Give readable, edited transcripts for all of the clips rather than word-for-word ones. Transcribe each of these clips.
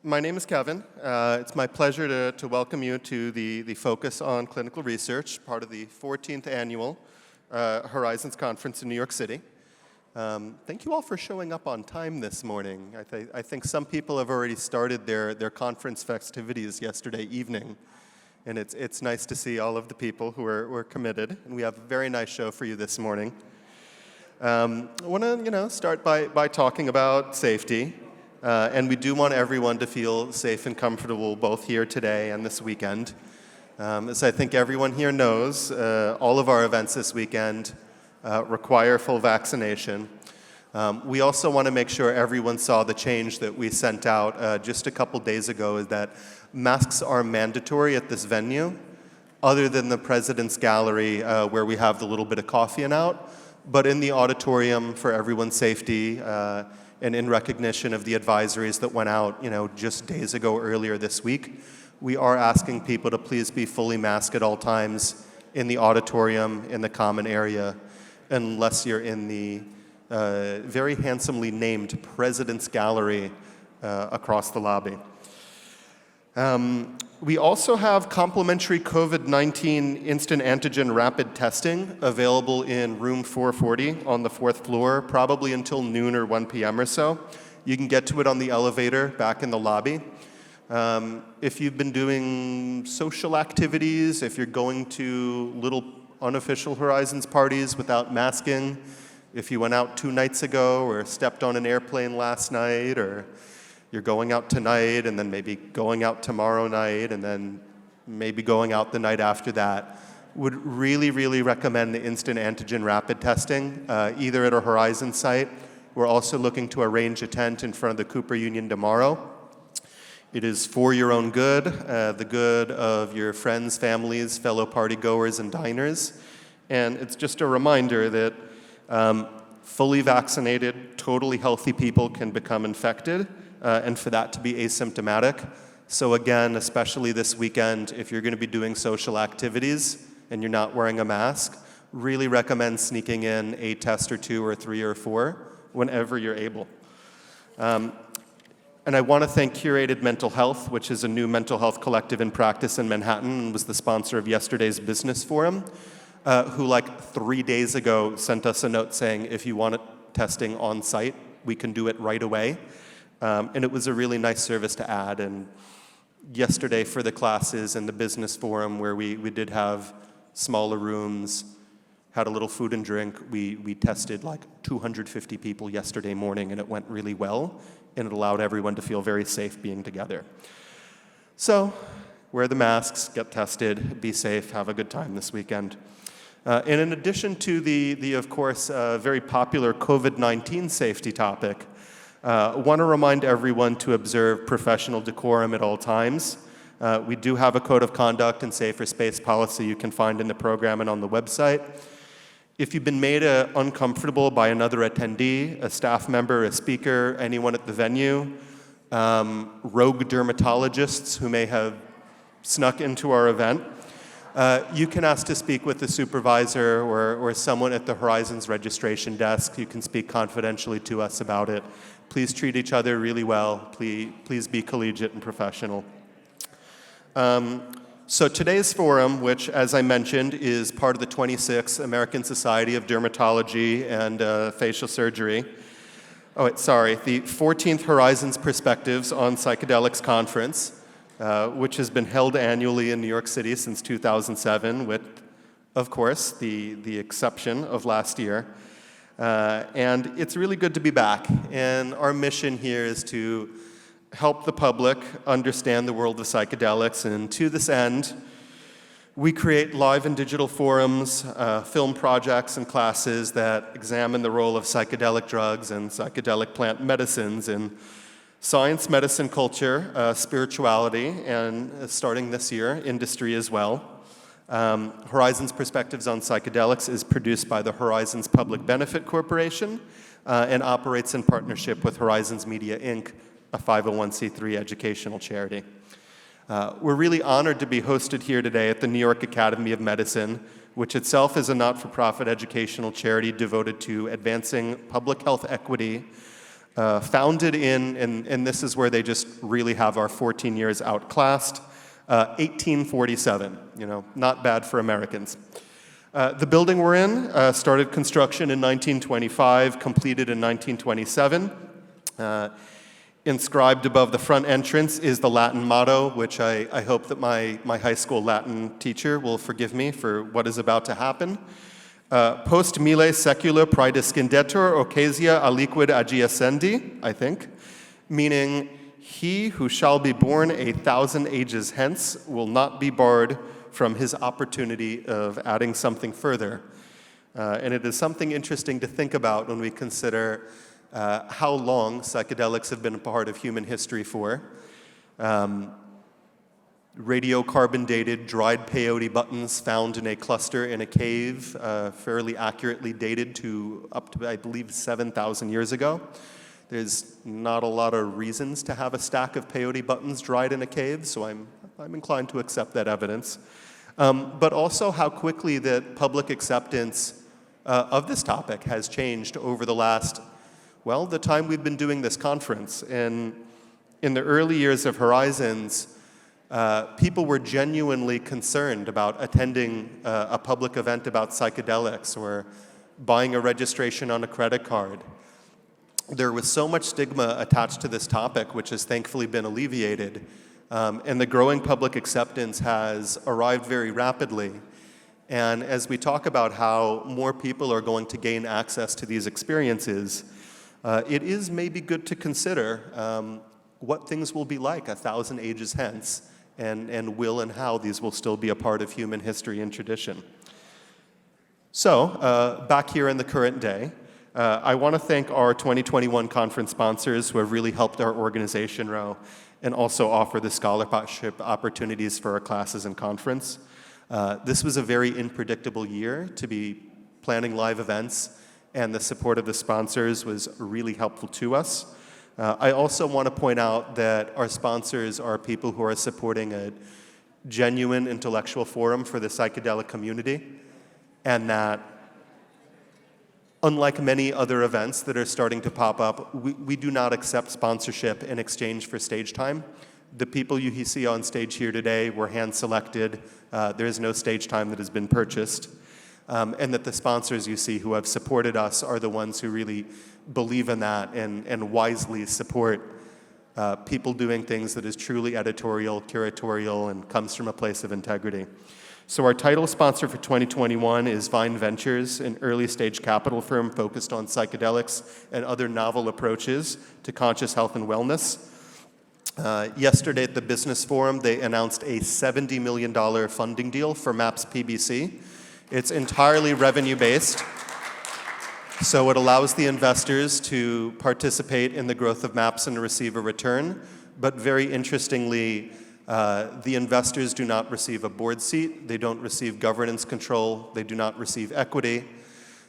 My name is Kevin. It's my pleasure to welcome you to the Focus on Clinical Research, part of the 14th Annual Horizons Conference in New York City. Thank you all for showing up on time this morning. I think some people have already started their conference festivities yesterday evening, and it's nice to see all of the people who are committed, and we have a very nice show for you this morning. I want to start by talking about safety. And we do want everyone to feel safe and comfortable both here today and this weekend. As I think everyone here knows, all of our events this weekend require full vaccination. We also want to make sure everyone saw the change that we sent out just a couple days ago, is that masks are mandatory at this venue, other than the President's Gallery where we have the little bit of coffee and out. But in the auditorium, for everyone's safety, and in recognition of the advisories that went out, just days ago earlier this week, we are asking people to please be fully masked at all times in the auditorium, in the common area, unless you're in the very handsomely named President's Gallery across the lobby. We also have complimentary COVID-19 instant antigen rapid testing available in room 440 on the 4th floor, probably until noon or 1 p.m. or so. You can get to it on the elevator back in the lobby. If you've been doing social activities, if you're going to little unofficial Horizons parties without masking, if you went out 2 nights ago or stepped on an airplane last night, or you're going out tonight and then maybe going out tomorrow night and then maybe going out the night after that, would really, really recommend the instant antigen rapid testing, either at a Horizon site. We're also looking to arrange a tent in front of the Cooper Union tomorrow. It is for your own good, the good of your friends, families, fellow party goers, and diners. And it's just a reminder that fully vaccinated, totally healthy people can become infected, and for that to be asymptomatic. So again, especially this weekend, if you're going to be doing social activities and you're not wearing a mask, really recommend sneaking in a test or 2 or 3 or 4 whenever you're able. And I want to thank Curated Mental Health, which is a new mental health collective in practice in Manhattan and was the sponsor of yesterday's business forum, who 3 days ago sent us a note saying, if you want testing on site, we can do it right away. And it was a really nice service to add. And yesterday for the classes and the business forum, where we did have smaller rooms, had a little food and drink, we tested 250 people yesterday morning, and it went really well, and it allowed everyone to feel very safe being together. So wear the masks, get tested, be safe, have a good time this weekend. And in addition to the of course, very popular COVID-19 safety topic, want to remind everyone to observe professional decorum at all times. We do have a code of conduct and safer space policy you can find in the program and on the website. If you've been made uncomfortable by another attendee, a staff member, a speaker, anyone at the venue, rogue dermatologists who may have snuck into our event, you can ask to speak with the supervisor or someone at the Horizons registration desk. You can speak confidentially to us about it. Please treat each other really well. Please be collegiate and professional. So today's forum, which, as I mentioned, is part of the 26th American Society of Dermatology and Facial Surgery. The 14th Horizons Perspectives on Psychedelics Conference, which has been held annually in New York City since 2007, with, of course, the exception of last year. And it's really good to be back. And our mission here is to help the public understand the world of psychedelics. And to this end, we create live and digital forums, film projects, and classes that examine the role of psychedelic drugs and psychedelic plant medicines in science, medicine, culture, spirituality, and starting this year, industry as well. Horizons Perspectives on Psychedelics is produced by the Horizons Public Benefit Corporation and operates in partnership with Horizons Media, Inc., a 501c3 educational charity. We're really honored to be hosted here today at the New York Academy of Medicine, which itself is a not-for-profit educational charity devoted to advancing public health equity Founded in, and this is where they just really have our 14 years outclassed, 1847, not bad for Americans. The building we're in started construction in 1925, completed in 1927. Inscribed above the front entrance is the Latin motto, which I hope that my high school Latin teacher will forgive me for what is about to happen. Post mille secula praedescendetur occasia aliquid agiescendi, I think, meaning he who shall be born 1,000 ages hence will not be barred from his opportunity of adding something further. And it is something interesting to think about when we consider how long psychedelics have been a part of human history for. Radiocarbon dated dried peyote buttons found in a cluster in a cave, fairly accurately dated to up to, I believe, 7,000 years ago. There's not a lot of reasons to have a stack of peyote buttons dried in a cave, so I'm inclined to accept that evidence. But also how quickly the public acceptance of this topic has changed over the last, well, the time we've been doing this conference. In the early years of Horizons, people were genuinely concerned about attending a public event about psychedelics or buying a registration on a credit card. There was so much stigma attached to this topic, which has thankfully been alleviated, and the growing public acceptance has arrived very rapidly. And as we talk about how more people are going to gain access to these experiences, it is maybe good to consider what things will be like 1,000 ages hence, and will and how these will still be a part of human history and tradition. So, back here in the current day, I want to thank our 2021 conference sponsors who have really helped our organization grow and also offer the scholarship opportunities for our classes and conference. This was a very unpredictable year to be planning live events, and the support of the sponsors was really helpful to us. I also want to point out that our sponsors are people who are supporting a genuine intellectual forum for the psychedelic community, and that unlike many other events that are starting to pop up, we do not accept sponsorship in exchange for stage time. The people you see on stage here today were hand-selected. There is no stage time that has been purchased. And that the sponsors you see who have supported us are the ones who really believe in that and wisely support people doing things that is truly editorial, curatorial, and comes from a place of integrity. So our title sponsor for 2021 is Vine Ventures, an early-stage capital firm focused on psychedelics and other novel approaches to conscious health and wellness. Yesterday at the Business Forum, they announced a $70 million funding deal for MAPS PBC. It's entirely revenue-based, so it allows the investors to participate in the growth of MAPS and receive a return. But very interestingly, the investors do not receive a board seat, they don't receive governance control, they do not receive equity.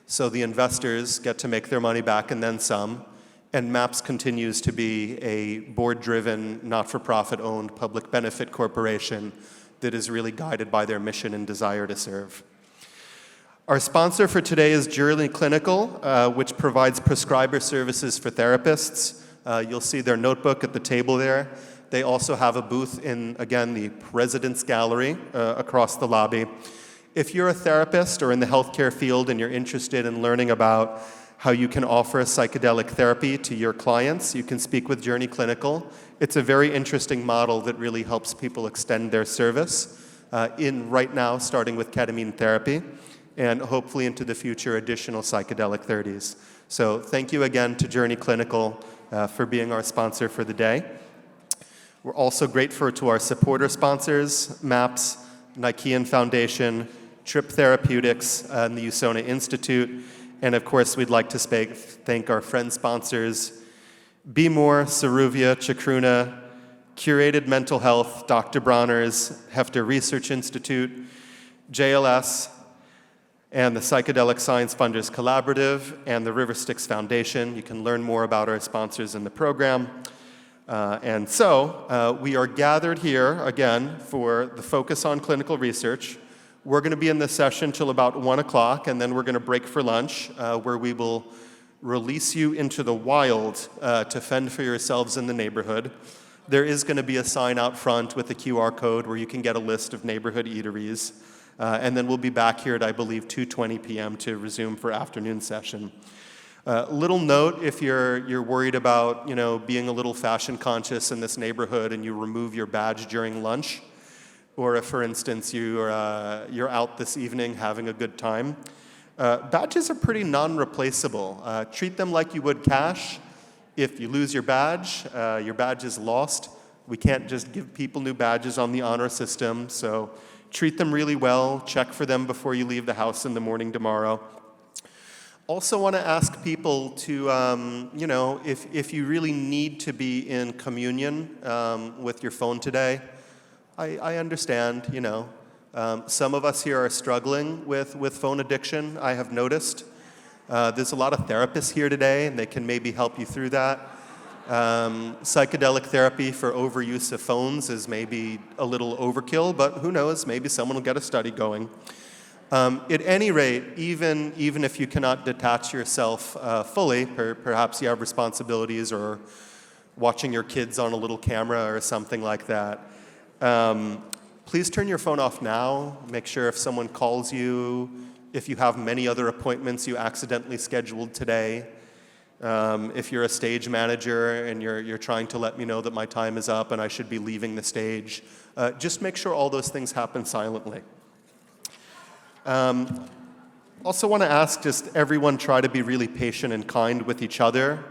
So the investors get to make their money back and then some, and MAPS continues to be a board-driven, not-for-profit owned public benefit corporation that is really guided by their mission and desire to serve. Our sponsor for today is Journey Clinical, which provides prescriber services for therapists. You'll see their notebook at the table there. They also have a booth in, again, the President's Gallery across the lobby. If you're a therapist or in the healthcare field and you're interested in learning about how you can offer psychedelic therapy to your clients, you can speak with Journey Clinical. It's a very interesting model that really helps people extend their service right now, starting with ketamine therapy, and hopefully into the future, additional psychedelic therapies. So thank you again to Journey Clinical for being our sponsor for the day. We're also grateful to our supporter sponsors, MAPS, Nikean Foundation, Trip Therapeutics, and the Usona Institute. And of course, we'd like to thank our friend sponsors, Be More, Ceruvia, Chacruna, Curated Mental Health, Dr. Bronner's, Hefter Research Institute, JLS, and the Psychedelic Science Funders Collaborative, and the River Styx Foundation. You can learn more about our sponsors in the program. And so, we are gathered here, again, for the focus on clinical research. We're going to be in this session till about 1 o'clock, and then we're going to break for lunch, where we will release you into the wild to fend for yourselves in the neighborhood. There is going to be a sign out front with a QR code where you can get a list of neighborhood eateries. And then we'll be back here at, I believe, 2:20 p.m. to resume for afternoon session. Little note, if you're worried about, being a little fashion conscious in this neighborhood and you remove your badge during lunch, or if, for instance, you're out this evening having a good time, badges are pretty non-replaceable. Treat them like you would cash. If you lose your badge is lost. We can't just give people new badges on the honor system, so treat them really well. Check for them before you leave the house in the morning tomorrow. Also want to ask people to, if you really need to be in communion with your phone today, I understand, some of us here are struggling with phone addiction, I have noticed. There's a lot of therapists here today, and they can maybe help you through that. Psychedelic therapy for overuse of phones is maybe a little overkill, but who knows, maybe someone will get a study going. At any rate, even if you cannot detach yourself fully, perhaps you have responsibilities or watching your kids on a little camera or something like that, please turn your phone off now. Make sure if someone calls you, if you have many other appointments you accidentally scheduled today, if you're a stage manager and you're trying to let me know that my time is up and I should be leaving the stage, just make sure all those things happen silently. Also want to ask just everyone try to be really patient and kind with each other.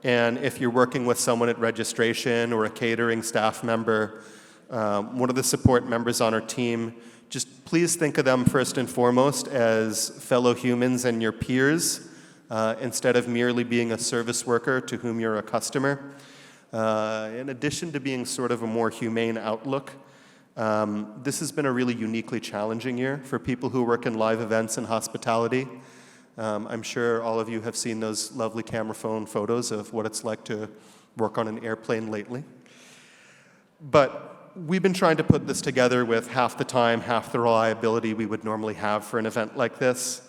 And if you're working with someone at registration or a catering staff member, one of the support members on our team, just please think of them first and foremost as fellow humans and your peers, instead of merely being a service worker to whom you're a customer. In addition to being sort of a more humane outlook, this has been a really uniquely challenging year for people who work in live events and hospitality. I'm sure all of you have seen those lovely camera phone photos of what it's like to work on an airplane lately. But we've been trying to put this together with half the time, half the reliability we would normally have for an event like this.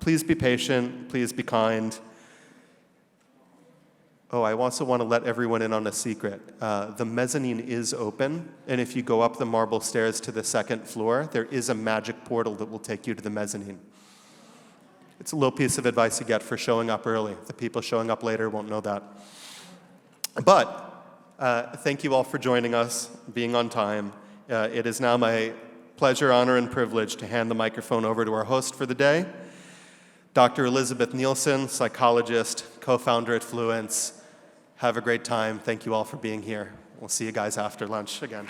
Please be patient, please be kind. Oh, I also want to let everyone in on a secret. The mezzanine is open, and if you go up the marble stairs to the second floor, there is a magic portal that will take you to the mezzanine. It's a little piece of advice you get for showing up early. The people showing up later won't know that. But thank you all for joining us, being on time. It is now my pleasure, honor, and privilege to hand the microphone over to our host for the day, Dr. Elizabeth Nielsen, psychologist, co-founder at Fluence. Have a great time. Thank you all for being here. We'll see you guys after lunch again.